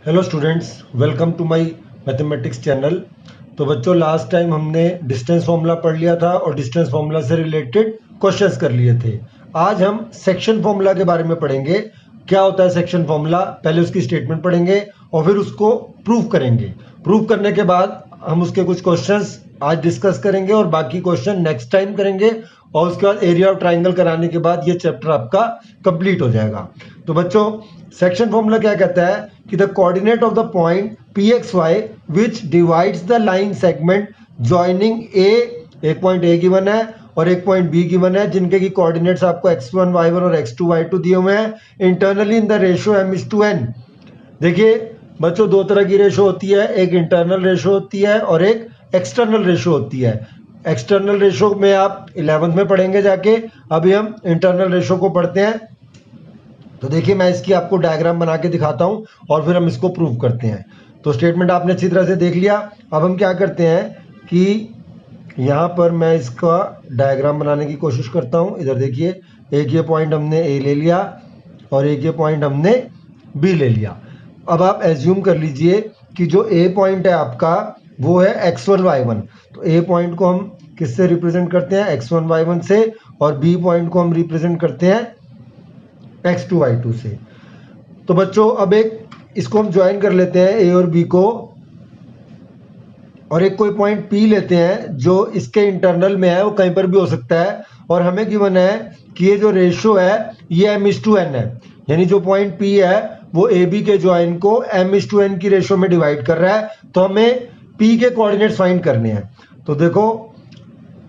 Hello students, welcome to my mathematics channel. तो बच्चों, last time हमने डिस्टेंस फॉर्मूला पढ़ लिया था और डिस्टेंस फॉर्मूला से रिलेटेड क्वेश्चंस कर लिए थे। आज हम सेक्शन फॉर्मूला के बारे में पढ़ेंगे। क्या होता है सेक्शन फॉर्मूला, पहले उसकी स्टेटमेंट पढ़ेंगे और फिर उसको प्रूव करेंगे। प्रूव करने के बाद हम उसके कुछ क्वेश्चंस आज डिस्कस करेंगे और बाकी क्वेश्चन नेक्स्ट टाइम करेंगे, और उसके बाद एरिया ऑफ ट्राइंगल कराने के बाद ये चैप्टर आपका कंप्लीट हो जाएगा। तो बच्चों, सेक्शन फॉर्मूला क्या कहता है कि the coordinate of the point P x y which divides the line segment joining A, एक पॉइंट ए गिवन है और एक पॉइंट बी गिवन है, जिनके की कोऑर्डिनेट्स आपको x1 y1 और x2 y2 दिए हुए हैं internally in the ratio m:n। देखिए बच्चों, दो तरह की रेशो होती है, एक इंटरनल रेशो होती है और एक एक्सटर्नल रेशो होती है। एक्सटर्नल रेशो में आप 11th में पढ़ेंगे जाके, अभी हम इंटरनल रेशो को पढ़ते हैं। तो देखिए, मैं इसकी आपको डायग्राम बना के दिखाता हूं और फिर हम इसको प्रूव करते हैं। तो स्टेटमेंट आपने अच्छी तरह से देख लिया। अब हम क्या करते हैं कि यहाँ पर मैं इसका डायग्राम बनाने की कोशिश करता हूँ। इधर देखिए, एक ये पॉइंट हमने ए ले लिया और एक ये पॉइंट हमने बी ले लिया। अब आप एज्यूम कर लीजिए कि जो ए पॉइंट है आपका वो है x1 y1। तो ए पॉइंट को हम किससे रिप्रेजेंट करते हैं, x1 y1 से, और बी पॉइंट को हम रिप्रेजेंट करते हैं x2 y2 से। तो बच्चों, अब एक इसको हम ज्वाइन कर लेते हैं ए और बी को, और एक कोई पॉइंट P लेते हैं जो इसके इंटरनल में है, वो कहीं पर भी हो सकता है। और हमें गिवन है कि ये जो रेशो है ये m:n है, यानी जो पॉइंट P है वो AB के ज्वाइन को m:n की रेशो में डिवाइड कर रहा है। तो हमें P के कोऑर्डिनेट्स फाइंड करने हैं। तो देखो,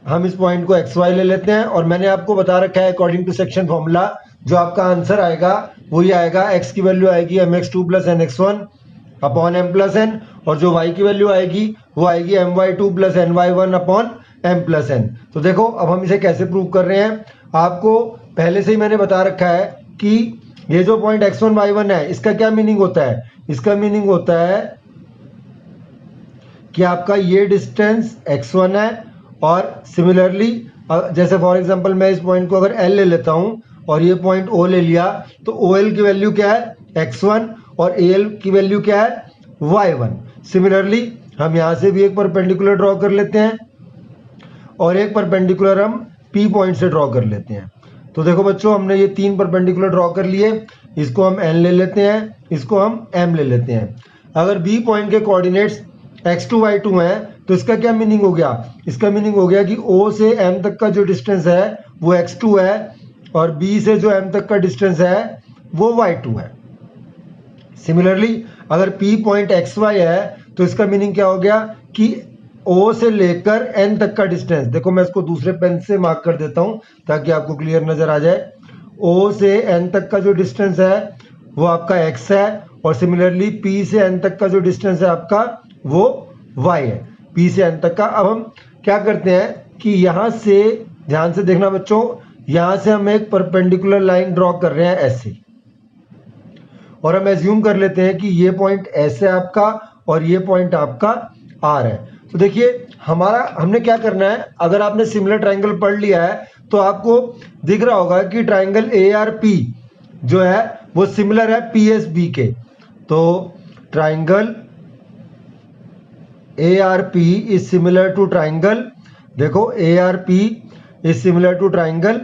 हम इस पॉइंट को xy ले लेते हैं और मैंने आपको बता रखा है अकॉर्डिंग टू सेक्शन फॉर्मूला जो आपका आंसर आएगा वही आएगा। x की वैल्यू आएगी mx2 plus nx1 upon m plus n, और जो y की वैल्यू आएगी वो आएगी my2 plus ny1 upon m plus n। तो देखो, अब हम इसे कैसे प्रूव कर रहे हैं, आपको पहले से ही मैंने बता रखा है कि ये जो पॉइंट x1 y1 है इसका क्या मीनिंग होता है। इसका मीनिंग होता है कि आपका ये डिस्टेंस x1 है, और सिमिलरली जैसे फॉर एग्जांपल मैं इस पॉइंट को अगर L ले लेता हूं और ये पॉइंट O ले लिया, तो OL की वैल्यू क्या है x1 और AL की वैल्यू क्या है y1। सिमिलरली हम यहां से भी एक परपेंडिकुलर ड्रॉ कर लेते हैं और एक परपेंडिकुलर हम P पॉइंट से ड्रॉ कर लेते हैं। तो देखो बच्चों, हमने ये तीन परपेंडिकुलर ड्रॉ कर लिए। इसको हम N ले लेते हैं, इसको हम M ले लेते हैं। अगर B पॉइंट के कोऑर्डिनेट्स x2 y2 है तो इसका क्या मीनिंग हो गया, इसका मीनिंग हो गया कि O से M तक का जो डिस्टेंस है वो x2 है और B से जो M तक का डिस्टेंस है वो y2 है। सिमिलरली अगर P पॉइंट xy है तो इसका मीनिंग क्या हो गया कि O से लेकर N तक का डिस्टेंस, देखो मैं इसको दूसरे पेन से मार्क कर देता हूं ताकि आपको क्लियर नजर आ जाए। O से N तक का जो डिस्टेंस है वो आपका x है, और सिमिलरली P से N तक का जो डिस्टेंस है आपका वो y है, P से N तक का। अब हम क्या करते हैं कि यहां से, ध्यान से देखना बच्चों, यहां से हम एक परपेंडिकुलर लाइन ड्रॉ कर रहे हैं ऐसे, और हम एज्यूम कर लेते हैं कि ये पॉइंट S है आपका और ये पॉइंट आपका R है। तो देखिए, हमने क्या करना है, अगर आपने सिमिलर ट्राइंगल पढ़ लिया है तो आपको दिख रहा होगा कि ट्राइंगल ARP जो है वो सिमिलर है PSB के। तो triangle ARP is similar to triangle, देखो ARP is similar to triangle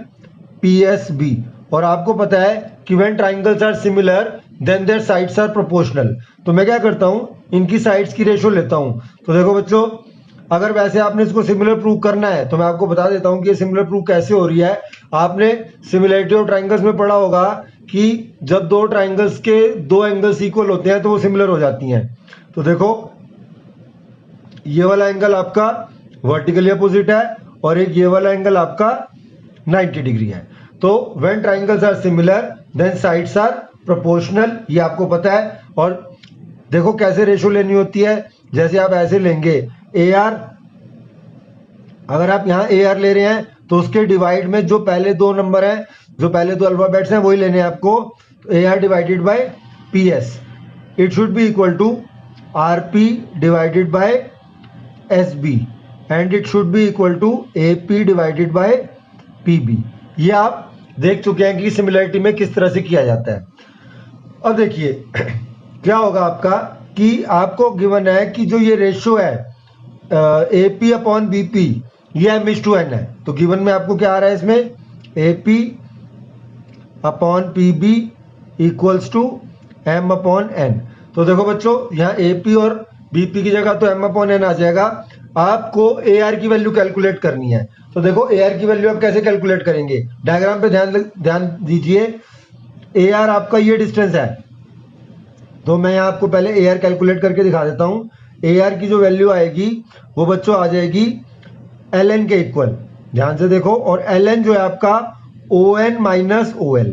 PSB। और आपको पता है कि when triangles are similar then their sides are proportional. तो मैं क्या करता हूं, इनकी साइड्स की रेशो लेता हूं। तो देखो बच्चों, अगर वैसे आपने इसको सिमिलर प्रूव करना है तो मैं आपको बता देता हूं कि ये सिमिलर प्रूव कैसे हो रही है। आपने सिमिलरिटी ऑफ ट्राइंगल्स में पढ़ा होगा कि जब दो ट्राइंगल्स के दो एंगल्स इक्वल होते हैं तो वो सिमिलर हो जाती हैं। तो देखो, ये वाला एंगल आपका वर्टिकली अपोजिट है और एक ये वाला एंगल आपका 90 डिग्री है। तो when triangles are similar then sides are proportional, ये आपको पता है। और देखो कैसे रेशो लेनी होती है, जैसे आप ऐसे लेंगे AR, अगर आप यहाँ AR ले रहे हैं तो उसके डिवाइड में जो पहले दो नंबर हैं, जो पहले दो अल्फाबेट्स हैं वही लेने हैं आपको। तो AR divided by PS, it should be equal to RP divided by SB and it should be equal to AP divided by PB। ये आप देख चुके हैं कि सिमिलरिटी में किस तरह से किया जाता है। अब देखिए, क्या होगा आपका कि आपको गिवन है कि जो ये रेशियो है AP अपॉन BP ये m/n है। तो गिवन में आपको क्या आ रहा है इसमें AP upon PB equals to m/n। तो देखो बच्चों यहाँ AP और BP की जगह तो m/n आ जाएगा। आपको AR की वैल्यू कैलकुलेट करनी है। तो देखो AR की वैल्यू आप कैसे कैलकुलेट करेंगे, डायग्राम पे ध्यान दीजिए। AR आपका ये डिस्टेंस है, तो मैं यहाँ आपको पहले AR कैलकुलेट करके दिखा देता हूँ। AR की जो वैल्यू आएगी वो बच्चों आ जाएगी ln के इक्वल, ध्यान से देखो। और ln जो है आपका ON minus OL,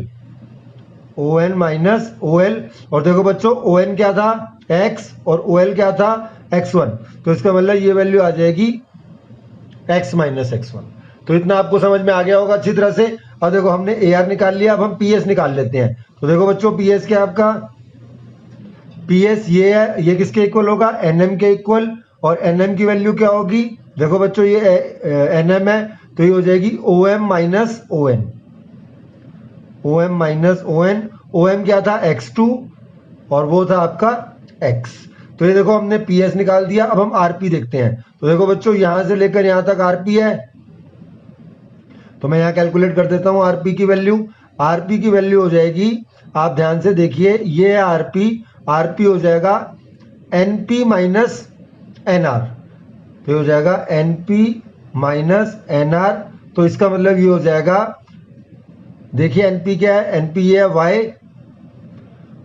ON minus OL। और देखो बच्चों ON क्या था x और OL क्या था x1, तो इसका मतलब ये वैल्यू आ जाएगी x माइनस x1। तो इतना आपको समझ में आ गया होगा अच्छी तरह से। अब देखो हमने AR निकाल लिया, अब हम PS निकाल लेते हैं। तो देखो बच्चों PS क्या आपका PS ये है, ये किसके इक्वल होगा NM के इक्वल। और NM की वैल्यू क्या होगी, देखो बच्चों ये NM है तो ये हो जाएगी OM minus ON, OM minus ON। OM क्या था x2 और वो था आपका x। तो ये देखो हमने PS निकाल दिया। अब हम RP देखते हैं। तो देखो बच्चों यहां से लेकर यहां तक RP है, तो मैं यहां कैलकुलेट कर देता हूं RP की वैल्यू। RP की वैल्यू हो जाएगी, आप ध्यान से देखिए, ये है RP हो जाएगा NP माइनस NR। तो ये हो जाएगा NP माइनस NR। तो इसका मतलब ये हो जाएगा, देखिए NP क्या है, NP ये है Y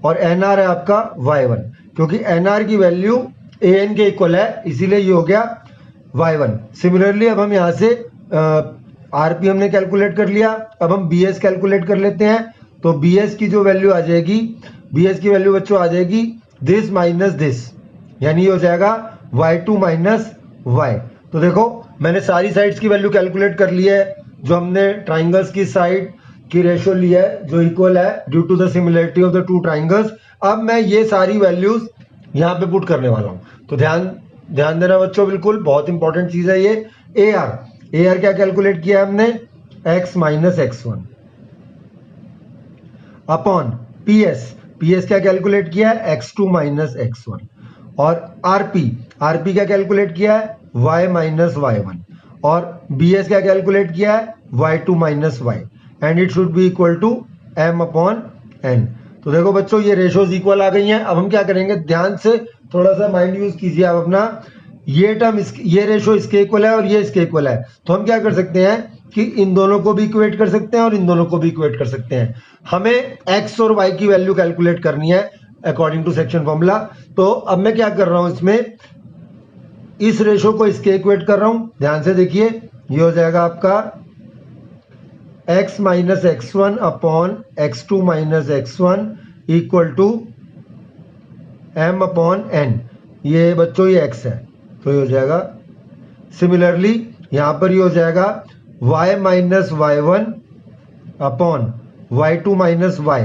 और NR है आपका Y1, क्योंकि NR की वैल्यू AN के इक्वल है इसीलिए ये हो गया Y1। सिमिलरली अब हम यहाँ से RP हमने कैलकुलेट कर लिया, अब हम BS कैलकुलेट कर लेते हैं। तो BS की जो वैल्यू आ जाएगी, BS की वैल्यू बच्चों आ जाएगी दिस माइनस दिस, यानी ये हो जाएगा Y2 माइनस Y। तो देखो मैंने सारी साइड्स की वैल्यू कैलकुलेट कर ली है। जो हमने ट्राइंगल्स की साइड की रेशियो ली है जो इक्वल है due to the similarity of the two triangles. अब मैं ये सारी वैल्यूज यहाँ पे पुट करने वाला हूँ। तो ध्यान देना बच्चों, बिल्कुल बहुत इंपॉर्टेंट चीज है ये। AR क्या कैलकुलेट किया हमने, x minus x1 upon PS क्या कैलकुलेट किया है, x2 माइनस x1। और RP क्या कैलकुलेट किया है, y माइनस y1। और BS क्या कैलकुलेट किया है, y2 minus y। And it should be equal to m/n। तो देखो बच्चों ये रेशियोज इक्वल आ गई हैं। अब हम क्या करेंगे, ध्यान से थोड़ा सा माइंड यूज कीजिए आप अपना। ये टर्म ये रेशियो इसके इक्वल है और ये इसके इक्वल है, तो हम क्या कर सकते हैं कि इन दोनों को भी इक्वेट कर सकते हैं और इन दोनों को भी इक्वेट कर सकते हैं। हमें x और y की वैल्यू कैलकुलेट करनी है अकॉर्डिंग टू सेक्शन फॉर्मूला। तो अब मैं क्या कर रहा हूं, इसमें इस रेशियो को इसके इक्वेट कर रहा हूं, ध्यान से देखिए। ये हो जाएगा आपका x minus x1 upon x2 minus x1 equal to m/n। ये बच्चों ये x है तो ये हो जाएगा। सिमिलरली यहां पर ये हो जाएगा y minus y1 upon y2 minus y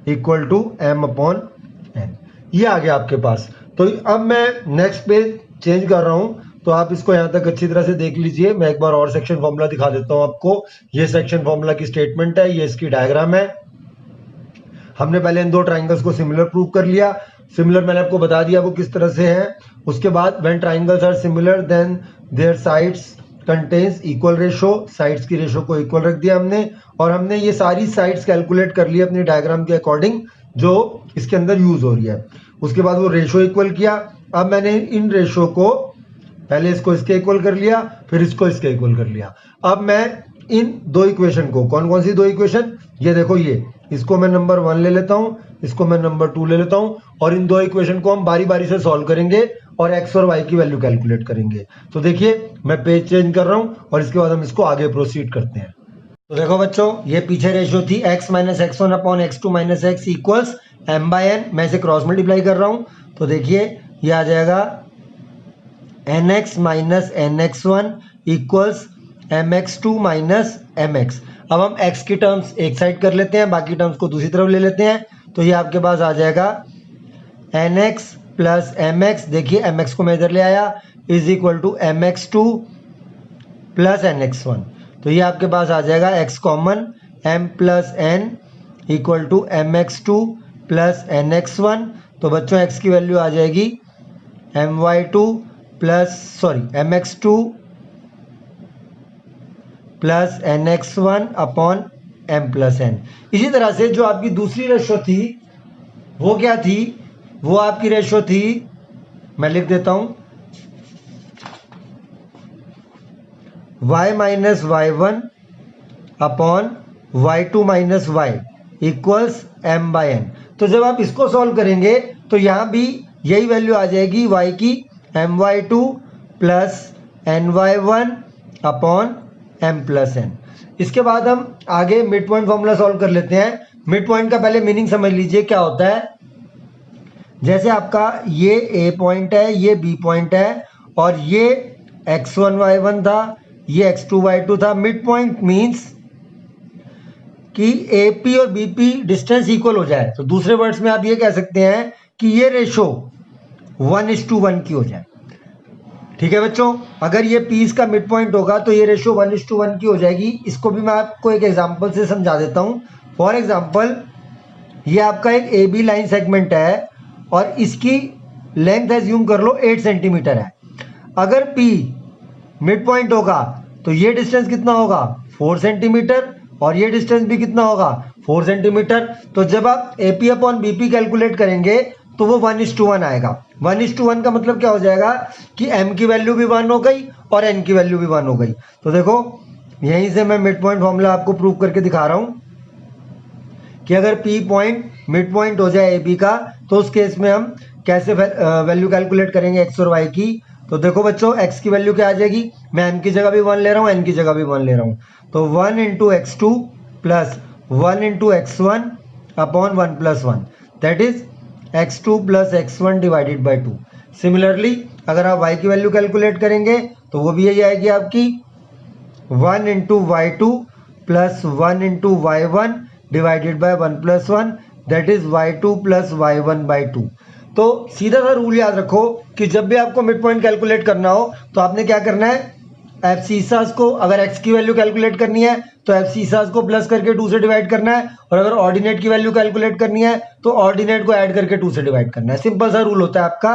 equal to m/n। ये आ गया आपके पास। तो अब मैं नेक्स्ट पेज चेंज कर रहा हूं, तो आप इसको यहां तक अच्छी तरह से देख लीजिए। मैं एक बार और सेक्शन फॉर्मूला दिखा देता हूं आपको। ये सेक्शन फॉर्मूला की स्टेटमेंट है, ये इसकी डायग्राम है। हमने पहले इन दो ट्राइंगल्स को सिमिलर प्रूव कर लिया। सिमिलर मैंने आपको बता दिया वो किस तरह से है। उसके बाद when triangles are similar then their sides contains equal ratio, sides की रेशो को इक्वल रख दिया हमने। और हमने ये सारी साइड्स कैलकुलेट कर ली अपनी डायग्राम के अकॉर्डिंग जो इसके अंदर यूज हो रही है। उसके बाद वो रेशो इक्वल किया। अब मैंने इन रेशो को पहले इसको इसके इक्वल कर लिया, फिर इसको इसके इक्वल कर लिया। अब मैं इन दो इक्वेशन को, कौन कौन सी दो इक्वेशन, ये देखो, ये इसको मैं नंबर 1 ले लेता हूं, इसको मैं नंबर 2 ले लेता हूं। और इन दो इक्वेशन को हम बारी बारी से सॉल्व करेंगे और x और y की वैल्यू कैलकुलेट करेंगे। तो देखिए मैं पेज चेंज कर रहा हूं और इसके बाद हम इसको आगे प्रोसीड करते हैं। तो देखो बच्चों ये पीछे रेशियो थी x minus x1 upon x2 minus x equals m/n। मैं इसे क्रॉस मल्टीप्लाई कर रहा हूं, तो देखिए ये आ जाएगा nx minus nx1 equals mx2 minus mx। अब हम x की टर्म्स एक साइड कर लेते हैं, बाकी टर्म्स को दूसरी तरफ ले लेते हैं। तो ये आपके पास आ जाएगा nx प्लस mx, देखिए mx को मैं इधर ले आया, is equal to mx2 plus nx1। तो ये आपके पास आ जाएगा x common, m plus n equal to mx2 plus nx1, तो बच्चों x की वैल्यू आ जाएगी my2 mx2 plus nx1 upon m plus n। इसी तरह से जो आपकी दूसरी रेशो थी वो क्या थी, वो आपकी रेशो थी, मैं लिख देता हूं, y minus y1 upon y2 minus y equals m by n। तो जब आप इसको सॉल्व करेंगे तो यहां भी यही वैल्यू आ जाएगी y की my2 plus ny1 upon m plus n। इसके बाद हम आगे मिड पॉइंट फॉर्मूला सॉल्व कर लेते हैं। मिड पॉइंट का पहले मीनिंग समझ लीजिए क्या होता है। जैसे आपका ये a पॉइंट है, ये b पॉइंट है और ये x1 y1 था, ये x2 y2 था। मिड पॉइंट मीन्स कि AP और BP डिस्टेंस इक्वल हो जाए। तो दूसरे वर्ड्स में आप ये कह सकते हैं कि ये रेशो 1:1 की हो जाए। ठीक है बच्चों, अगर ये P का मिड पॉइंट होगा तो ये रेशो 1:1 की हो जाएगी। इसको भी मैं आपको एक एग्जांपल से समझा देता हूं। फॉर एग्जांपल, ये आपका एक AB लाइन सेगमेंट है और इसकी लेंथ एज्यूम कर लो 8 सेंटीमीटर है। अगर P मिड पॉइंट होगा तो ये डिस्टेंस कितना होगा 4 सेंटीमीटर और ये डिस्टेंस भी कितना होगा 4 सेंटीमीटर। तो जब आप AP अपॉन BP कैलकुलेट करेंगे तो वो 1:1 आएगा। 1:1 का मतलब क्या हो जाएगा कि M की वैल्यू भी 1 हो गई और N की वैल्यू भी 1 हो गई। तो देखो यहीं से मैं मिड पॉइंट फॉर्मूला आपको प्रूव करके दिखा रहा हूं कि अगर P पॉइंट मिड पॉइंट हो जाए AB का तो उस केस में हम कैसे वैल्यू कैलकुलेट करेंगे x और y की। तो देखो बच्चों, x की वैल्यू क्या आ जाएगी, मैं m की जगह भी 1 ले रहा हूँ, n की जगह भी 1 ले रहा हूँ। तो 1 into x2 plus 1 into x1 upon 1 plus 1, that is x2 plus x1 divided by 2। Similarly अगर आप y की वैल्यू कैलकुलेट करेंगे तो वो भी यही आएगी आपकी 1 into y2 plus 1 into y1 divided by 1 plus 1, that is y2 plus y1 by 2। तो सीधा सा रूल याद रखो कि जब भी आपको मिड पॉइंट कैलकुलेट करना हो तो आपने क्या करना है, एब्सिसास को, अगर x की वैल्यू कैलकुलेट करनी है तो एब्सिसास को प्लस करके 2 से डिवाइड करना है, और अगर ऑर्डिनेट की वैल्यू कैलकुलेट करनी है तो ऑर्डिनेट को ऐड करके 2 से डिवाइड करना है। सिंपल सा रूल होता है आपका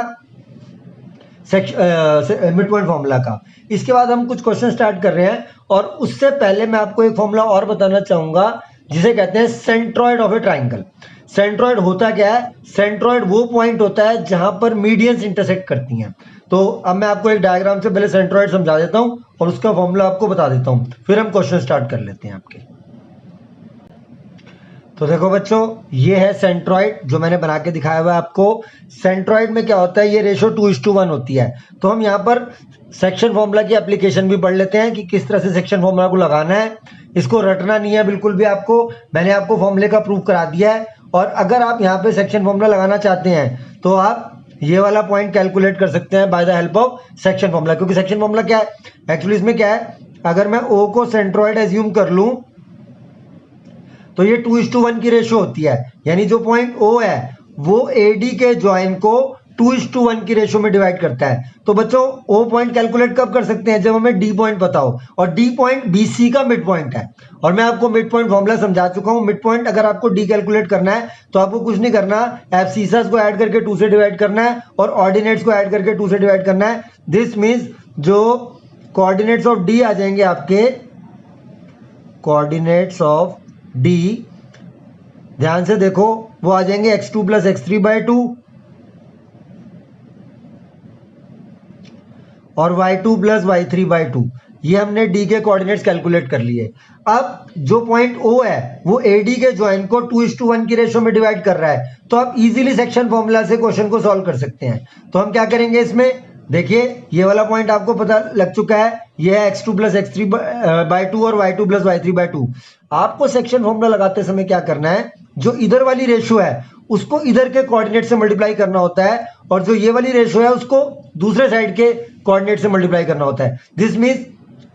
मिड पॉइंट फॉर्मूला का। इसके बाद हम कुछ क्वेश्चन स्टार्ट कर रहे हैं और उससे पहले मैं आपको एक फॉर्मूला और बताना चाहूंगा जिसे कहते हैं centroid of A triangle. Centroid होता क्या है, सेंट्रॉइड वो पॉइंट होता है जहां पर मीडियंस इंटरसेक्ट करती हैं। तो अब मैं आपको एक डायग्राम से पहले सेंट्रॉइड समझा देता हूं और उसका फॉर्मूला आपको बता देता हूं, फिर हम क्वेश्चन स्टार्ट कर लेते हैं आपके। तो देखो बच्चों, ये है सेंट्रॉइड जो मैंने बना के दिखाया हुआ है आपको। सेंट्रॉइड में क्या होता है, ये रेशो 2:1 होती है। तो हम यहाँ पर सेक्शन फॉर्मूला की एप्लीकेशन भी पढ़ लेते हैं कि किस तरह से सेक्शन फॉर्मूला को लगाना है। इसको रटना नहीं है बिल्कुल भी आपको, मैंने आपको फॉर्मूले का प्रूफ करा दिया है। और अगर आप यहाँ पे सेक्शन फॉर्मूला लगाना चाहते हैं तो आप ये वाला पॉइंट कैलकुलेट कर सकते हैं by the help of section formula. क्योंकि सेक्शन फॉर्मूला क्या है, एक्चुअली इसमें क्या है, अगर मैं O को सेंट्रॉइड एज्यूम कर लूं तो ये 2:1 की रेशो होती है। यानी जो पॉइंट O है वो AD के ज्वाइन को 2:1 की रेशो में डिवाइड करता है। तो बच्चों O पॉइंट कैलकुलेट कब कर सकते हैं, जब हमें D पॉइंट पता हो, और D पॉइंट BC का मिड पॉइंट है। और मैं आपको मिड पॉइंट फॉर्मूला समझा चुका हूं। मिड पॉइंट अगर आपको D कैलकुलेट करना है तो आपको कुछ नहीं करना, एब्सिसस को ऐड करके 2 से डिवाइड करना है और ऑर्डिनेट्स को ऐड करके 2 से डिवाइड करना है। दिस मीन्स जो कोऑर्डिनेट्स ऑफ D आ जाएंगे आपके, कोऑर्डिनेट्स ऑफ D, ध्यान से देखो, वो आ जाएंगे x2 प्लस x3 बाई 2 और y2 प्लस y3 बाई 2। ये हमने D के कोऑर्डिनेट्स कैलकुलेट कर लिए। अब जो पॉइंट O है वो AD के ज्वाइन को 2:1 की रेशो में डिवाइड कर रहा है। तो आप इजीली सेक्शन फॉर्मूला से क्वेश्चन को सॉल्व कर सकते हैं। तो हम क्या करेंगे इसमें, देखिए ये वाला पॉइंट आपको पता लग चुका है, ये है x2 प्लस x3 बाई 2 और y2 प्लस y3 बाई 2। आपको सेक्शन फॉर्मूला लगाते समय क्या करना है, जो इधर वाली रेशो है उसको इधर के कोऑर्डिनेट से मल्टीप्लाई करना होता है, और जो ये वाली रेशो है उसको दूसरे साइड के कोऑर्डिनेट से मल्टीप्लाई करना होता है। दिस मीन्स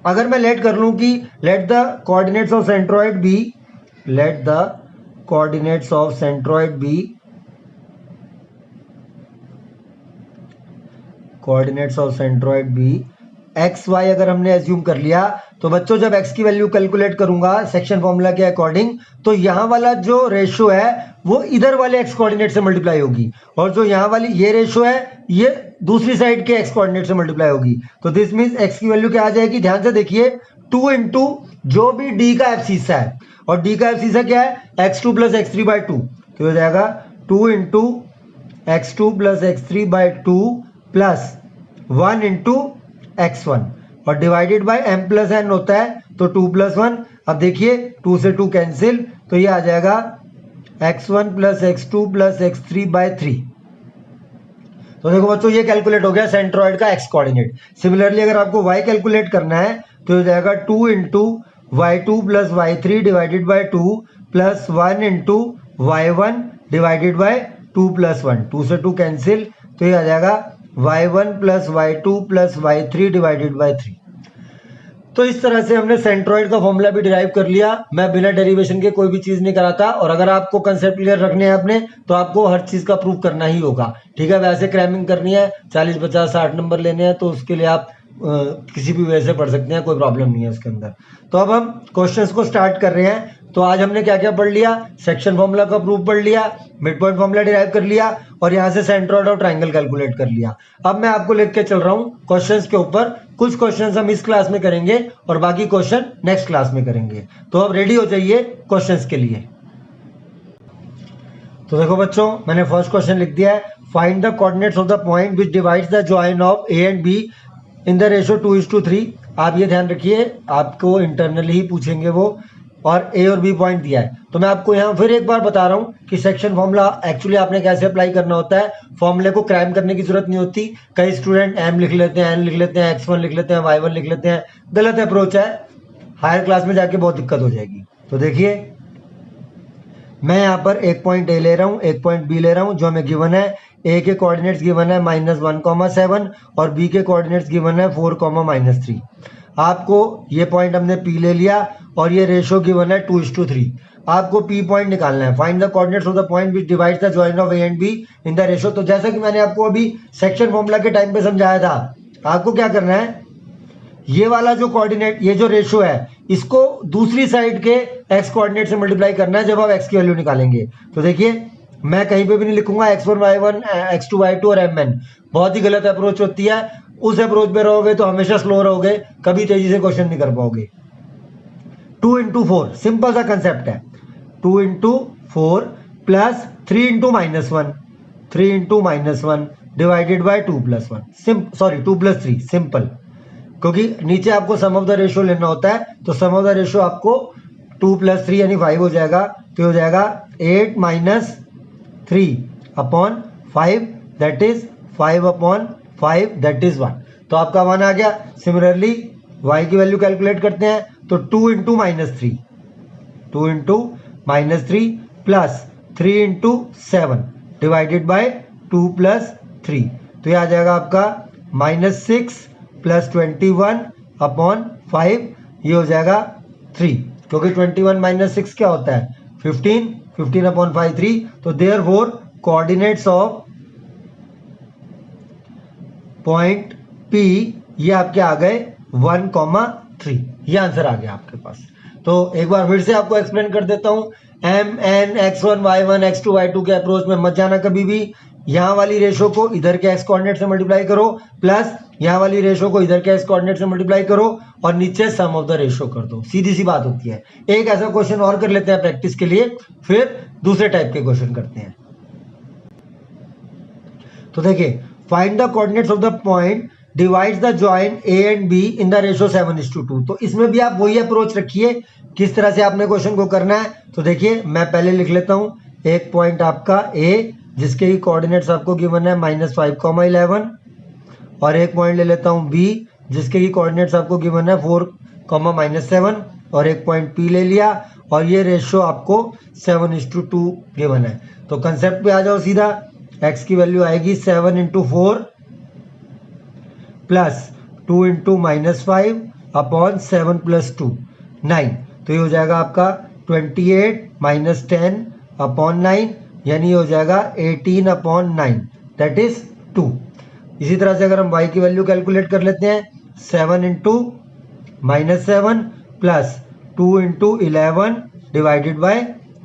अगर मैं लेट कर लूं कि let the coordinates of centroid be, let the coordinates of centroid be, coordinates of centroid be x y अगर हमने एज्यूम कर लिया तो बच्चों जब x की वैल्यू कैलकुलेट करूंगा सेक्शन फॉर्मूला के अकॉर्डिंग, तो यहाँ वाला जो रेशो है वो इधर वाले x कोऑर्डिनेट से मल्टीप्लाई होगी, और जो यहाँ वाली ये रेशो है ये दूसरी साइड के x कोऑर्डिनेट से मल्टीप्लाई होगी। तो दिस मीन्स x की वैल्यू क्या आ जाएगी, ध्यान से देखिए, 2 इंटू जो भी d का एब्सिसा है, और d का एब्सिसा क्या है, x2 प्लस x3 बाई 2, तो हो जाएगा 2 into x2 plus x3 by 2 plus 1 into x1, और divided by m plus n होता है, तो 2 प्लस 1। अब देखिए 2 से 2 कैंसिल, तो ये आ जाएगा x1 plus x2 plus x3 bye 3। तो देखो बच्चों ये कैलकुलेट हो गया सेंट्रॉइड का x कोऑर्डिनेट। सिमिलरली अगर आपको y कैलकुलेट करना है तो हो जाएगा 2 into y2 plus y3 divided by 2 plus 1 into y1 divided by 2 plus 1, 2 से 2 कैंसिल, तो ये आ जाएगा y1 plus y2 plus y3 divided by 3। तो इस तरह से हमने सेंट्रॉइड का फॉर्मूला भी डिराइव कर लिया। मैं बिना डेरिवेशन के कोई भी चीज नहीं कराता, और अगर आपको कंसेप्ट क्लियर रखने हैं अपने, तो आपको हर चीज का प्रूफ करना ही होगा, ठीक है। वैसे क्रैमिंग करनी है, 40 50 60 नंबर लेने हैं, तो उसके लिए आप किसी भी वे से पढ़ सकते हैं, कोई प्रॉब्लम नहीं है उसके अंदर। तो अब हम क्वेश्चंस को स्टार्ट कर रहे हैं। तो आज हमने क्या क्या पढ़ लिया, सेक्शन फॉर्मूला का प्रूफ पढ़ लिया, मिड पॉइंट फॉर्मूला डिराइव कर लिया, और यहाँ से सेंट्रॉइड और ट्रायंगल कैलकुलेट कर लिया। अब मैं आपको लेके चल रहा हूँ क्वेश्चंस के ऊपर। कुछ क्वेश्चंस हम इस क्लास में करेंगे और बाकी क्वेश्चन नेक्स्ट क्लास में करेंगे। तो अब रेडी हो जाइए क्वेश्चंस के लिए। तो देखो बच्चों, मैंने फर्स्ट क्वेश्चन लिख दिया है, find the coordinates of the point which divides the join of A and be in the ratio 2:3। आप ये ध्यान रखिए, आपको इंटरनली ही पूछेंगे वो, और ए और बी पॉइंट दिया है। तो मैं आपको यहाँ फिर एक बार बता रहा हूँ कि सेक्शन फॉर्मूला एक्चुअली आपने कैसे अप्लाई करना होता है। फॉर्मूले को क्रैम करने की जरूरत नहीं होती। कई स्टूडेंट एम लिख लेते हैं, एन लिख लेते हैं, x1 लिख लेते हैं, y1 लिख लेते हैं। गलत अप्रोच है, हायर क्लास में जाके बहुत दिक्कत हो जाएगी। तो देखिए मैं यहाँ पर एक पॉइंट ए ले रहा हूँ, एक पॉइंट बी ले रहा हूँ, जो हमें गिवन है। ए के कोऑर्डिनेट्स गिवन है -1,7 और बी के कोऑर्डिनेट्स गिवन है 4,-3। आपको ये पॉइंट हमने पी ले लिया, और ये रेशो गिवन है 2:3। आपको पी पॉइंट निकालना है। Find the coordinates of the point which divides the join of A and be in the ratio. तो जैसा कि मैंने आपको अभी सेक्शन फॉर्मूला के टाइम पे समझाया था, आपको क्या करना है, ये वाला जो कोऑर्डिनेट, ये जो रेशो है, इसको दूसरी साइड के एक्स कोऑर्डिनेट से मल्टीप्लाई करना है जब आप एक्स की वैल्यू निकालेंगे। तो देखिए मैं कहीं पे भी नहीं लिखूंगा x1 y1 x2 y2 और mn। बहुत ही गलत अप्रोच होती है। उस अप्रोच पे रहोगे तो हमेशा स्लो रहोगे, कभी तेजी से क्वेश्चन नहीं कर पाओगे। 2 इंटू 4 सिंपल सा कंसेप्ट है। 2 into 4 plus 3 into -1, 3 into -1 divided by 2 plus 1, 2 plus 3, simple. क्योंकि नीचे आपको सम ऑफ द रेशियो लेना होता है, तो सम ऑफ द रेशियो आपको 2 प्लस 3 यानी 5 हो जाएगा। तो हो जाएगा 8 minus 3 upon 5, that is 5 upon 5, that is 1। तो आपका 1 आ गया। सिमिलरली y की वैल्यू कैलकुलेट करते हैं, तो 2 into -3, 2 into -3 plus 3 into 7 divided by 2 plus 3। तो ये आ जाएगा आपका -6 प्लस 21 अपॉन 5, ये हो जाएगा 3, क्योंकि 21 माइनस 6 क्या होता है, 15, 15 अपॉन 5 3। तो therefore coordinates of point P ये आपके आ गए 1,3। ये आंसर आ गया आपके पास। तो एक बार फिर से आपको एक्सप्लेन कर देता हूं। m n x1 y1 x2 y2 के अप्रोच में मत जाना कभी भी। यहाँ वाली रेशो को इधर के एक्स कोऑर्डिनेट से मल्टीप्लाई करो, प्लस यहाँ वाली रेशो को इधर के एक्स कोऑर्डिनेट से मल्टीप्लाई करो, और नीचे सम ऑफ द रेशो कर दो। सीधी सी बात होती है। एक ऐसा क्वेश्चन और कर लेते हैं प्रैक्टिस के लिए, फिर दूसरे टाइप के क्वेश्चन करते हैं। तो देखिए, find the coordinates of the point divides the join A and be in the ratio 7:2। तो इसमें भी आप वही अप्रोच रखिए, किस तरह से आपने क्वेश्चन को करना है। तो देखिए मैं पहले लिख लेता हूं, एक पॉइंट आपका ए जिसके ही कोऑर्डिनेट्स आपको गिवन है -5,11, और एक पॉइंट ले लेता हूं बी जिसके ही कोऑर्डिनेट्स आपको गिवन है 4,-7, और एक पॉइंट पी ले लिया, और ये रेशियो आपको 7:2 गिवन है। तो कंसेप्ट पे आ जाओ सीधा। x की वैल्यू आएगी 7 into 4 plus 2 into -5 upon 7 plus 2, 9। तो ये हो जाएगा आपका 28 माइनस 10 अपॉन 9, यानी हो जाएगा 18 अपॉन 9, दैट इज 2। इसी तरह से अगर हम y की वैल्यू कैलकुलेट कर लेते हैं, 7 into -7 plus 2 into 11 divided by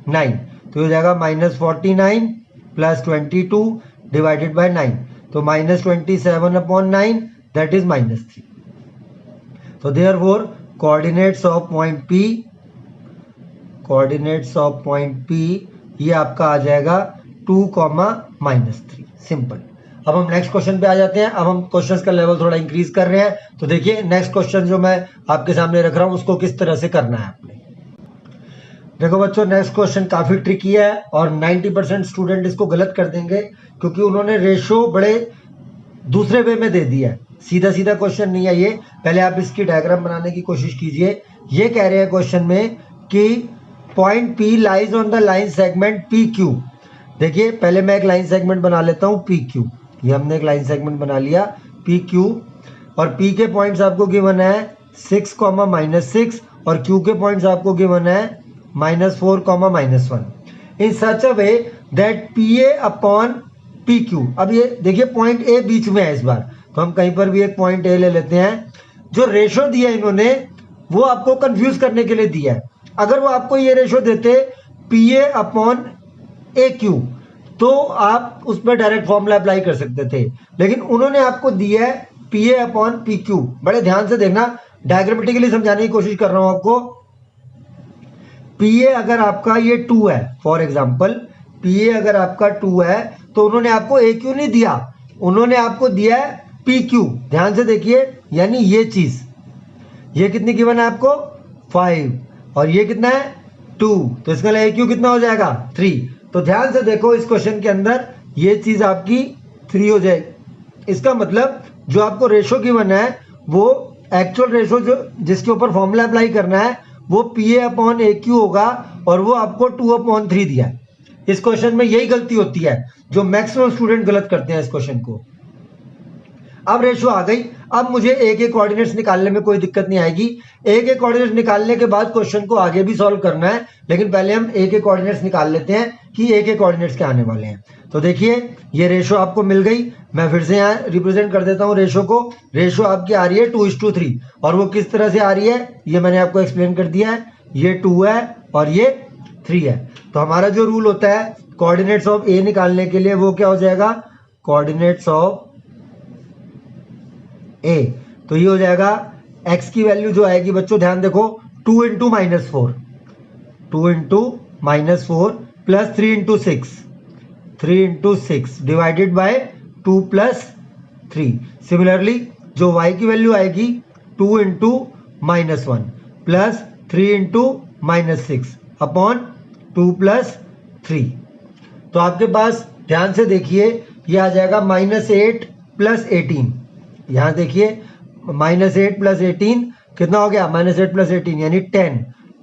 9, तो हो जाएगा -49 प्लस 22 डिवाइडेड बाय 9, तो -27 upon 9 that is -3. So therefore coordinates of point P ये आपका आ जाएगा 2, -3. सिंपल. अब हम नेक्स्ट क्वेश्चन पे आ जाते हैं. अब हम क्वेश्चंस का लेवल थोड़ा इंक्रीज कर रहे हैं. तो देखिए नेक्स्ट क्वेश्चन जो मैं आपके सामने रख रहा हूं उसको किस तरह से करना है आपने. देखो बच्चों, नेक्स्ट क्वेश्चन काफी ट्रिकी है और 90% स्टूडेंट इसको गलत कर देंगे क्योंकि उन्होंने रेशो बड़े दूसरे वे में दे दिया है. सीधा सीधा क्वेश्चन नहीं है ये. पहले आप इसकी डायग्राम बनाने की कोशिश कीजिए. ये कह रहे हैं क्वेश्चन में कि point P lies on the line segment PQ. देखिए पहले मैं एक लाइन सेगमेंट बना लेता हूँ PQ. ये हमने एक लाइन सेगमेंट बना लिया PQ और P के पॉइंट्स आपको गिवन है 6, -6 और Q के पॉइंट्स आपको गिवन है -4, -1 in such a way that PA upon PQ. अब ये देखिए पॉइंट A बीच में है इस बार, तो हम कहीं पर भी एक पॉइंट A ले लेते हैं. जो रेशो दिया इन्होंने वो आपको कंफ्यूज करने के लिए दिया है. अगर वो आपको ये रेशो देते PA अपॉन AQ तो आप उस पर डायरेक्ट फॉर्मूला अप्लाई कर सकते थे, लेकिन उन्होंने आपको दिया है PA अपॉन PQ. बड़े ध्यान से देखना, डायग्रामेटिकली समझाने की कोशिश कर रहा हूं आपको. PA अगर आपका ये 2 है, फॉर एग्जाम्पल PA अगर आपका 2 है तो उन्होंने आपको AQ नहीं दिया, उन्होंने आपको दिया है PQ. ध्यान से देखिए, यानी ये चीज, ये कितनी गिवन है आपको 5 और ये कितना है 2, तो इसका AQ कितना हो जाएगा 3. तो ध्यान से देखो इस क्वेश्चन के अंदर ये चीज आपकी 3 हो जाएगी. इसका मतलब जो आपको रेशो गिवन है वो एक्चुअल रेशो जो जिसके ऊपर फॉर्मूला अप्लाई करना है वो PA अपॉन AQ होगा और वो आपको 2/3 दिया है. इस क्वेश्चन में यही गलती होती है जो मैक्सिमम स्टूडेंट गलत करते हैं इस क्वेश्चन को. अब रेशो आ गई. अब मुझे A के कोऑर्डिनेट्स निकालने में कोई दिक्कत नहीं आएगी. A के कोऑर्डिनेट्स निकालने के बाद क्वेश्चन को आगे भी सॉल्व करना है, लेकिन पहले हम A के कोऑर्डिनेट्स निकाल लेते हैं कि A के कोऑर्डिनेट्स क्या आने वाले हैं. तो देखिए ये रेशो आपको मिल गई. मैं फिर से यहाँ रिप्रेजेंट कर देता हूँ रेशो को. रेशो आपकी आ रही है 2:3 और वो किस तरह से आ रही है ये मैंने आपको एक्सप्लेन कर दिया है. ये 2 है और ये 3 है. तो हमारा जो रूल होता है कोऑर्डिनेट्स ऑफ A निकालने के लिए वो क्या हो जाएगा, कोऑर्डिनेट्स ऑफ A. तो ये हो जाएगा x की वैल्यू जो आएगी बच्चों ध्यान देखो 2 into -4, 2 into -4 plus 3 into 6, 3 into 6 divided by 2 plus 3. Similarly जो y की वैल्यू आएगी 2 into -1 plus 3 into -6 upon 2 plus 3. तो आपके पास ध्यान से देखिए ये आ जाएगा -8 प्लस 18. यहां देखिए -8 प्लस 18 कितना हो गया, -8 प्लस 18 यानी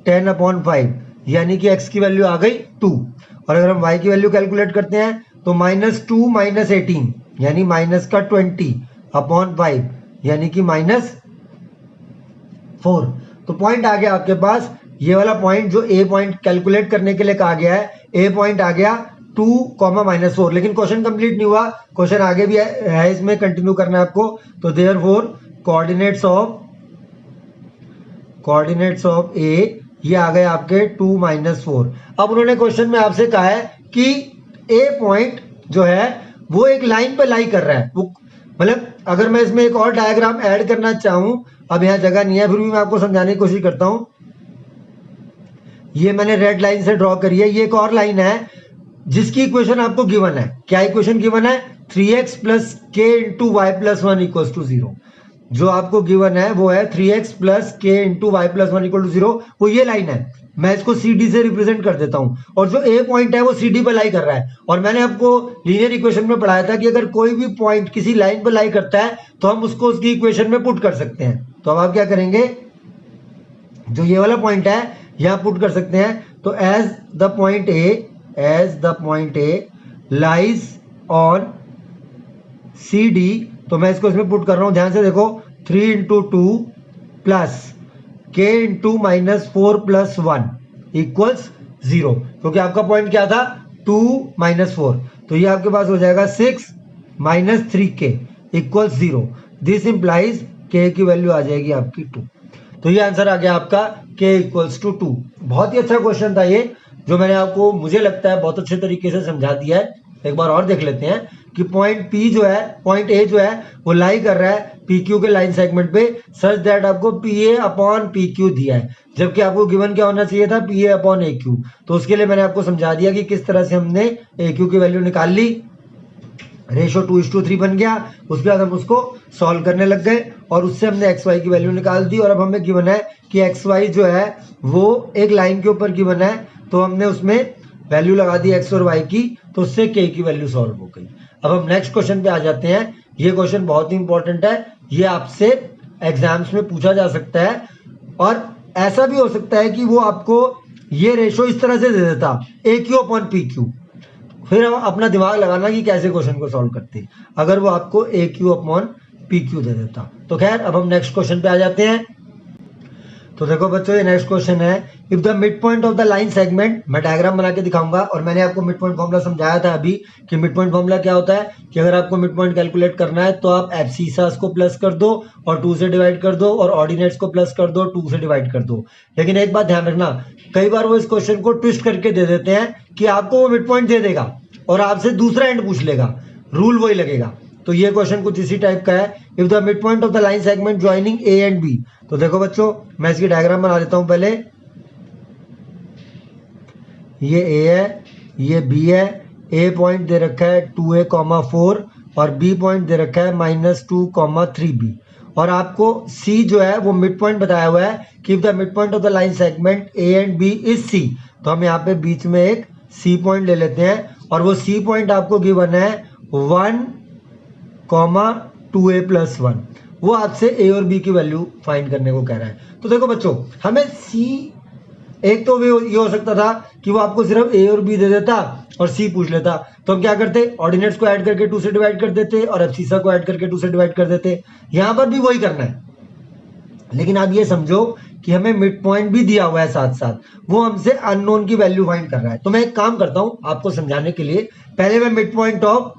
10 अपॉन 5 यानी कि x की वैल्यू आ गई 2. और अगर हम y की वैल्यू कैलकुलेट करते हैं तो -2 - 18 यानी माइनस का 20 अपॉन 5 यानी कि -4. तो पॉइंट आ गया आपके पास ये वाला पॉइंट जो A पॉइंट कैलकुलेट करने के लिए कहा गया है. A पॉइंट आ गया 2, -4. लेकिन क्वेश्चन कंप्लीट नहीं हुआ, क्वेश्चन आगे भी है इसमें कंटिन्यू करना है आपको. तो देयरफॉर कोऑर्डिनेट्स ऑफ A ये आ गए आपके 2 -4. अब उन्होंने क्वेश्चन में आपसे कहा है कि A पॉइंट जो है वो एक लाइन पे लाई कर रहा है. वो मतलब अगर मैं इसमें एक और डायग्राम ऐड करना चाहूं, अब यहाँ जगह नहीं है फिर भी मैं आपको समझाने की कोशिश करता हूं. ये मैंने रेड लाइन से ड्रॉ करी है. ये एक और लाइन है जिसकी इक्वेशन आपको गिवन है. क्या इक्वेशन गिवन है, 3x plus k into y plus 1 equal to 0. जो आपको गिवन है वो है 3x plus k into y plus 1 equal to 0. वो ये लाइन है. मैं इसको CD से रिप्रेजेंट कर देता हूं और जो A पॉइंट है वो CD पे लाई कर रहा है. और मैंने आपको लीनियर इक्वेशन में पढ़ाया था कि अगर कोई भी पॉइंट किसी लाइन पे लाई करता है तो हम उसको उसकी इक्वेशन में पुट कर सकते हैं. तो अब आप क्या करेंगे, जो ये वाला पॉइंट है यहां पुट कर सकते हैं. तो as the point A lies on CD, तो मैं इसको इसमें पुट कर रहा हूं. ध्यान से देखो 3 into 2 plus k into -4 plus 1 equals 0. क्योंकि आपका पॉइंट क्या था 2 -4, तो ये आपके पास हो जाएगा 6 - 3k equals 0. This implies k की वैल्यू आ जाएगी आपकी 2. तो ये आंसर आ गया आपका k इक्वल्स टू 2। बहुत ही अच्छा क्वेश्चन था ये, जो मैंने आपको मुझे लगता है बहुत अच्छे तरीके से समझा दिया है। एक बार और देख लेते हैं कि पॉइंट P जो है, पॉइंट A जो है वो लाई कर रहा है PQ के लाइन सेगमेंट पे सच दैट आपको PA अपॉन PQ दिया है, जबकि आपको गिवन क्या होना चाहिए था, PA अपॉन AQ। तो उसके लिए मैंने आपको समझा दिया कि किस तरह से हमने AQ की वैल्यू निकाल ली, रेशो 2:3 बन गया। उसके बाद हम उसको सॉल्व करने लग गए और उससे हमने XY की वैल्यू निकाल दी। और अब हमें गिवन है कि XY जो है वो एक लाइन के ऊपर गिवन है, तो हमने उसमें वैल्यू लगा दी X और Y की, तो उससे K की वैल्यू सॉल्व हो गई। अब हम नेक्स्ट क्वेश्चन पे आ जाते हैं। ये क्वेश्चन बहुत ही इंपॉर्टेंट है, ये आपसे एग्जाम्स में पूछा जा सकता है और ऐसा भी हो सकता है कि वो आपको ये रेशो इस तरह से दे देता AQ अपॉन PQ, फिर हम अपना दिमाग लगाना कि कैसे क्वेश्चन को सॉल्व करते अगर वो आपको AQ अपॉन PQ दे देता। तो खैर अब हम नेक्स्ट क्वेश्चन पे आ जाते हैं। तो देखो बच्चों, ये नेक्स्ट क्वेश्चन है, if the mid point of the line segment, मैं डायग्राम बना के दिखाऊंगा और मैंने आपको मिड पॉइंट फॉर्मूला समझाया था अभी कि मिड पॉइंट फॉर्मूला क्या होता है कि अगर आपको मिड पॉइंट कैलकुलेट करना है तो आप एब्सिसास को प्लस कर दो और 2 से डिवाइड कर दो और ऑर्डिनेट्स को प्लस कर दो, 2 से डिवाइड कर दो। लेकिन एक बात ध्यान रखना, कई बार वो इस क्वेश्चन को ट्विस्ट करके दे देते हैं कि आपको वो मिड पॉइंट दे देगा और आपसे दूसरा एंड पूछ लेगा, रूल वही लगेगा। तो ये क्वेश्चन कुछ इसी टाइप का है, if the mid point of the line segment joining A and B। तो देखो बच्चों, मैं इसकी डायग्राम बना देता हूं पहले। ये A है, ये B है, A पॉइंट दे रखा है 2A,4 और B पॉइंट दे रखा है -2,3B और आपको C जो है वो मिड पॉइंट बताया हुआ है कि if the mid point of the line segment A and B is C। तो हम यहाँ पे बीच में एक C पॉइंट ले लेते हैं और वो C पॉइंट आपको गिवन है 1,2A+1। वो आपसे A और B की वैल्यू फाइंड करने को कह रहा है। तो देखो बच्चों, हमें C, एक तो ये हो सकता था कि वो आपको सिर्फ A और B दे देता और C पूछ लेता, तो हम क्या करते, ऑर्डिनेट्स को ऐड करके 2 से डिवाइड कर देते और एब्सिसा को ऐड करके 2 से डिवाइड कर देते। यहां पर भी वही करना है, लेकिन आप ये समझो कि हमें मिड पॉइंट भी दिया हुआ है साथ साथ, वो हमसे अननोन की वैल्यू फाइंड कर रहा है। तो मैं एक काम करता हूं आपको समझाने के लिए, पहले मैं मिड पॉइंट ऑफ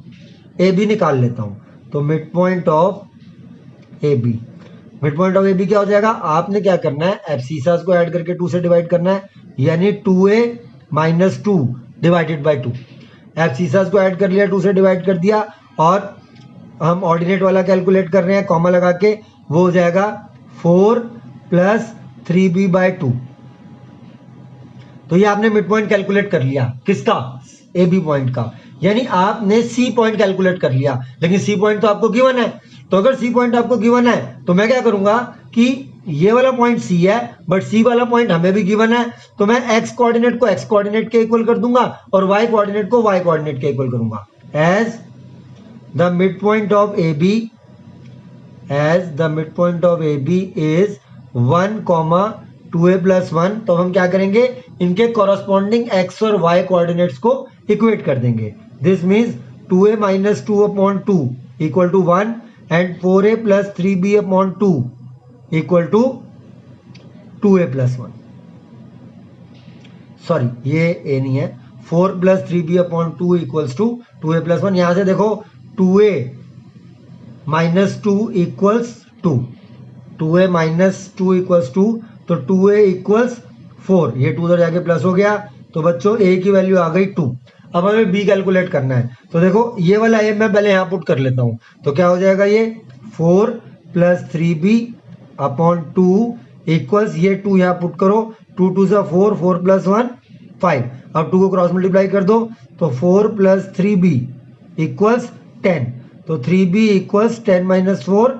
AB निकाल लेता हूं। तो mid point of AB, mid point of AB क्या हो जाएगा, आपने क्या करना है, एब्सिसास को ऐड करके 2 से डिवाइड करना है, यानी 2A - 2 डिवाइडेड बाय 2। एब्सिसास को ऐड कर लिया, 2 से डिवाइड कर दिया और हम ऑर्डिनेट वाला कैलकुलेट कर रहे हैं कॉमा लगा के, वो हो जाएगा 4 + 3B/2। तो ये आपने मिड पॉइंट कैलकुलेट कर लिया, किसका, AB पॉइंट का, यानी आपने C पॉइंट कैलकुलेट कर लिया। लेकिन C पॉइंट तो आपको गिवन है, तो अगर C पॉइंट आपको गिवन है तो मैं क्या करूंगा कि ये वाला पॉइंट C है बट C वाला पॉइंट हमें भी गिवन है, तो मैं X कोऑर्डिनेट को X कोऑर्डिनेट के इक्वल कर दूंगा और Y कोऑर्डिनेट को Y कोऑर्डिनेट के इक्वल करूंगा। As the mid point of AB is 1,2A+1, तो हम क्या करेंगे, इनके कॉरस्पॉन्डिंग X और Y कोऑर्डिनेट्स को इक्वेट कर देंगे। This means 2A - 2/2 equal to 1 and 4A + 3B/2 equal to 2A+1। Sorry, ये A नहीं है, 4 + 3B/2 इक्वल्स टू 2A+1। यहां से देखो 2A - 2 इक्वल्स 2, 2A - 2 इक्वल्स 2, तो 2A इक्वल्स 4, ये 2 उधर जाके प्लस हो गया, तो बच्चों A की वैल्यू आ गई 2। अब हमें B कैलकुलेट करना है, तो देखो ये वाला A मैं पहले यहाँ पुट कर लेता हूँ, तो क्या हो जाएगा, ये 4 + 3B/2 इक्वल्स, ये 2 यहाँ पुट करो, 2 2 = 4, 4 + 1 5। अब 2 को क्रॉस मल्टीप्लाई कर दो, तो 4 + 3B इक्वल्स 10, तो 3B इक्वल्स 10 - 4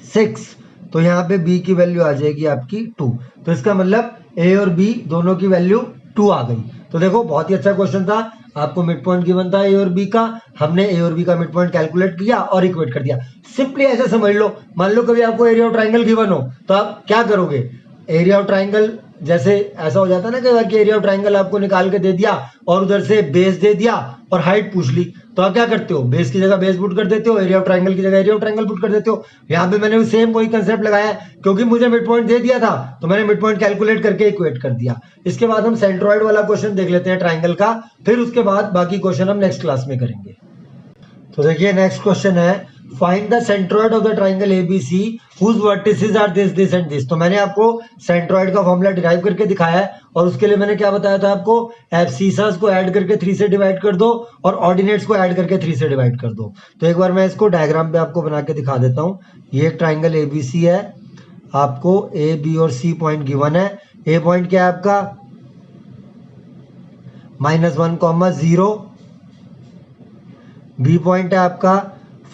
6, तो यहाँ पे B की वैल्यू आ जाएगी आपकी 2। तो इसका मतलब A और B दोनों की वैल्यू 2 आ गई। तो देखो बहुत ही अच्छा क्वेश्चन था, आपको मिड पॉइंट गिवन था A और B का, हमने A और B का मिड पॉइंट कैलकुलेट किया और इक्वेट कर दिया। सिंपली ऐसे समझ लो, मान लो कभी आपको एरिया ऑफ ट्राइंगल गिवन हो तो आप क्या करोगे, एरिया ऑफ ट्राइंगल, जैसे ऐसा हो जाता है ना कि एरिया ऑफ ट्राइंगल आपको निकाल के दे दिया और उधर से बेस दे दिया और हाइट पूछ ली, तो आप क्या करते हो, बेस की जगह बेस पुट कर देते हो, एरिया ऑफ ट्राइंगल की जगह एरिया ऑफ ट्राइंगल पुट कर देते हो। यहाँ पे मैंने सेम वही कंसेप्ट लगाया, क्योंकि मुझे मिड पॉइंट दे दिया था तो मैंने मिड पॉइंट कैलकुलेट करके इक्वेट कर दिया। इसके बाद हम सेंट्रॉइड वाला क्वेश्चन देख लेते हैं ट्राइंगल का, फिर उसके बाद बाकी क्वेश्चन हम नेक्स्ट क्लास में करेंगे। तो देखिए नेक्स्ट क्वेश्चन है, find the centroid of the triangle ABC whose vertices are this this and this. तो मैंने आपको सेंट्रोइड का फॉर्मूला डिराइव करके दिखाया है और उसके लिए मैंने क्या बताया था आपको, एब्सिसस को ऐड करके 3 से डिवाइड कर दो और ऑर्डिनेट्स को ऐड करके 3 से डिवाइड कर दो। तो एक बार मैं इसको डायग्राम पे आपको बना के दिखा देता हूँ। ये एक ट्राइंगल एबीसी है, आपको ए बी और सी पॉइंट गिवन है। ए पॉइंट क्या है आपका -1, 0। बी पॉइंट है आपका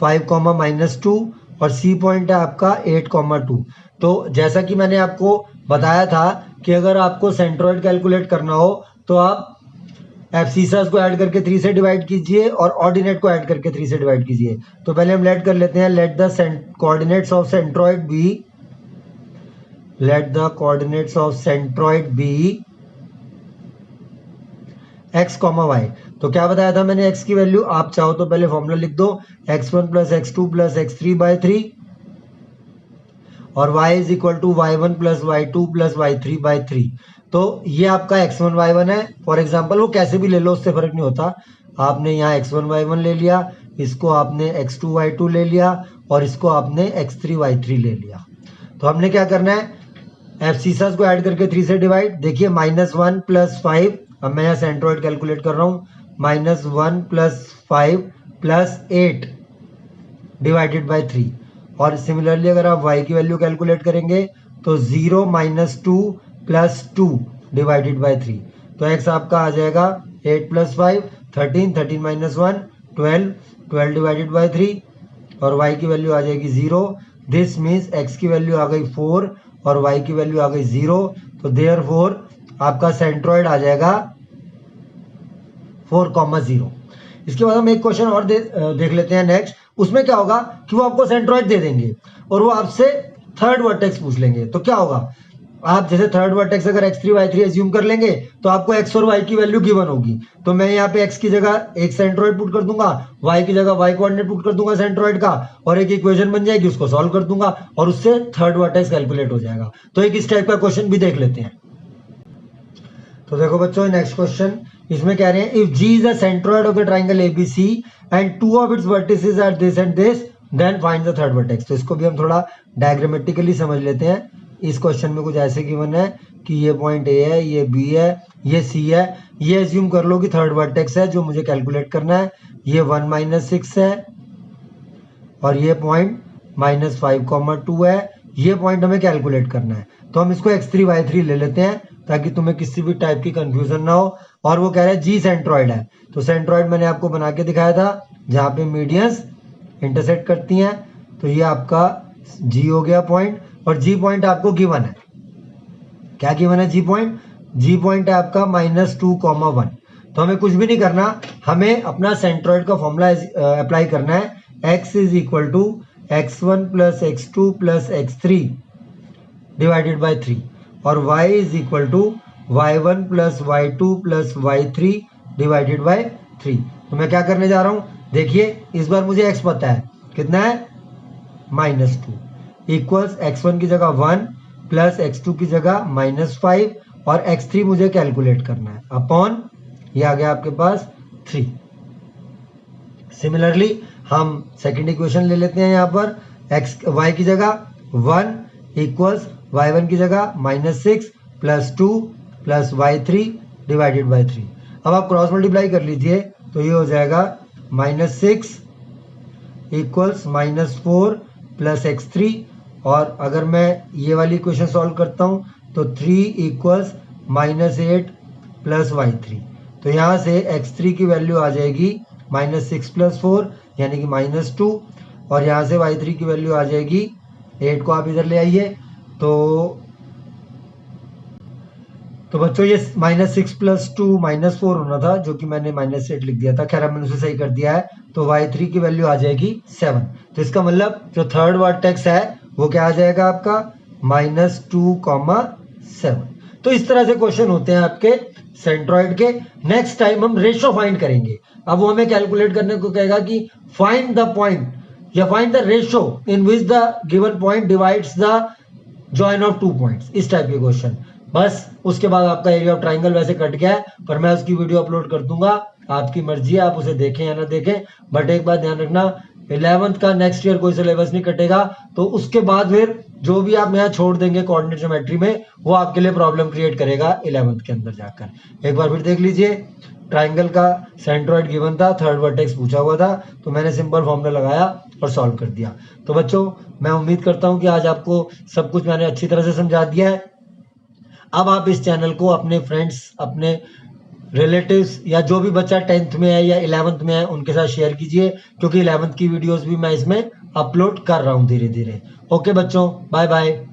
5, -2 और सी पॉइंट है आपका 8, 2। तो जैसा कि मैंने आपको बताया था कि अगर आपको सेंट्रोइड कैलकुलेट करना हो तो आप एब्सिसस को ऐड करके 3 से डिवाइड कीजिए और ऑर्डिनेट को ऐड करके 3 से डिवाइड कीजिए। तो पहले हम लेट कर लेते हैं, let the coordinates of centroid be, let the coordinates of centroid be x, y। तो क्या बताया था मैंने x की वैल्यू, आप चाहो तो पहले फॉर्मूला लिख दो, x1 + x2 + x3/3 और y = y1 + y2 + y3/3। तो ये आपका x1 y1 है। फॉर एग्जांपल वो कैसे भी ले लो, उससे फर्क नहीं होता। आपने यहाँ x1 y1 ले लिया, इसको आपने x2 y2 ले लिया और इसको आपने x3 y3 ले लिया। तो हमने क्या करना है, एब्सिसस को ऐड करके 3 से डिवाइड। देखिए -1 + 5, अब मैं यहाँ सेंट्रोइड कैलकुलेट कर रहा हूँ, -1 + 5 + 8 डिवाइडेड बाय 3। और सिमिलरली अगर आप y की वैल्यू कैलकुलेट करेंगे तो 0 - 2 + 2 डिवाइडेड बाय 3। तो x आपका आ जाएगा 8 + 5 13, 13 - 1 12, 12 डिवाइडेड बाय 3 और y की वैल्यू आ जाएगी 0। दिस मीन्स x की वैल्यू आ गई 4 और y की वैल्यू आ गई 0। तो देयरफॉर आपका सेंट्रोइड आ जाएगा 4, 0। इसके बाद हम एक क्वेश्चन और देख लेते हैं नेक्स्ट। उसमें क्या होगा कि वो आपको सेंट्रोइड दे देंगे और वो आपसे थर्ड वर्टेक्स पूछ लेंगे। तो क्या होगा, आप जैसे थर्ड वर्टेक्स अगर x3 y3 एज्यूम कर लेंगे तो आपको x और y की वैल्यू गिवन होगी। तो मैं यहाँ पे x की जगह एक सेंट्रोइड पुट कर दूंगा, y की जगह y कोऑर्डिनेट पुट कर दूंगा सेंट्रोइड का और एक इक्वेशन बन जाएगी, उसको सॉल्व कर दूंगा और उससे थर्ड वर्टेक्स कैलकुलेट हो जाएगा। तो एक इस टाइप का क्वेश्चन भी देख लेते हैं। तो देखो बच्चों नेक्स्ट क्वेश्चन, इसमें कह रहे हैं if G is the centroid of the triangle ABC and 2 of its vertices are this and this then find the third vertex. तो इसको भी हम थोड़ा डायग्रामेटिकली समझ लेते हैं। इस क्वेश्चन में कुछ ऐसे गिवन है कि ये पॉइंट A है, ये B है, ये C है। ये एज्यूम कर लो कि थर्ड वर्टेक्स है जो मुझे कैलकुलेट करना है। ये 1 - 6 है और ये पॉइंट -5, 2 है। ये पॉइंट हमें कैलकुलेट करना है। तो हम इसको x3 y3 ले लेते हैं ताकि तुम्हें किसी भी टाइप की कंफ्यूजन ना हो। और वो कह रहा है जी सेंट्रोइड है। तो सेंट्रोइड मैंने आपको बना के दिखाया था जहाँ पे मीडियंस इंटरसेक्ट करती हैं। तो ये आपका जी हो गया पॉइंट और जी पॉइंट आपको गिवन है। क्या गिवन है जी पॉइंट? जी पॉइंट है आपका -2, 1। तो हमें कुछ भी नहीं करना, हमें अपना सेंट्रोइड का फॉर्मूला अप्लाई करना है। x = x1 + x2 + x3 divided by 3 और y = y1 + y2 + y3 divided by 3। तो मैं क्या करने जा रहा हूं, देखिए इस बार मुझे x पता है, कितना है -2 इक्वल्स x1 की जगह 1 प्लस x2 की जगह -5 और x3 मुझे कैलकुलेट करना है अपॉन ये आ गया आपके पास 3। सिमिलरली हम सेकंड इक्वेशन ले लेते हैं। यहाँ पर y की जगह 1 इक्वल्स y1 की जगह -6 + 2 + y3 डिवाइडेड बाय 3। अब आप क्रॉस मल्टीप्लाई कर लीजिए तो ये हो जाएगा -6 इक्वल्स -4 + x3 और अगर मैं ये वाली इक्वेशन सॉल्व करता हूँ तो 3 इक्वल्स -8 + y3। तो यहाँ से x3 की वैल्यू आ जाएगी -6 + 4 यानी कि -2 और यहाँ से y3 की वैल्यू आ जाएगी 8 को आप इधर ले आइए। तो बच्चों ये -6 + 2 -4 होना था जो कि मैंने -8 लिख दिया था। खैर मैंने उसे सही कर दिया है। तो y3 की वैल्यू आ जाएगी 7। तो इसका मतलब जो थर्ड वर्टेक्स है वो क्या आ जाएगा आपका -2, 7। तो इस तरह से क्वेश्चन होते हैं आपके सेंट्रोइड के। नेक्स्ट टाइम हम रेशो फाइंड करेंगे। अब वो हमें कैलकुलेट करने को कहेगा कि फाइंड द पॉइंट या find the ratio in which the given point divides the join of 2 points, इस टाइप के क्वेश्चन। बस उसके बाद आपका एरिया ऑफ ट्राइंगल वैसे कट गया है पर मैं उसकी वीडियो अपलोड कर दूंगा, आपकी मर्जी है आप उसे देखें या ना देखें। बट एक बात ध्यान रखना 11th का नेक्स्ट ईयर कोई सिलेबस नहीं कटेगा, तो उसके बाद फिर जो भी आप यहाँ छोड़ देंगे कोऑर्डिनेट ज्योमेट्री में, वो आपके लिए प्रॉब्लम क्रिएट करेगा 11th के अंदर जाकर। एक बार फिर देख लीजिए, ट्राइंगल का सेंट्रॉइड गिवन था, थर्ड वर्टेक्स पूछा हुआ था, तो मैंने सिंपल फॉर्मूला लगाया और सॉल्व कर दिया। तो बच्चों मैं उम्मीद करता हूँ कि आज आपको सब कुछ मैंने अच्छी तरह से समझा दिया है। अब आप इस चैनल को अपने फ्रेंड्स, अपने रिलेटिव्स या जो भी बच्चा 10th में है या 11th में है उनके साथ शेयर कीजिए, क्योंकि 11th की वीडियोस भी मैं इसमें अपलोड कर रहा हूँ धीरे धीरे। ओके बच्चों, बाय बाय।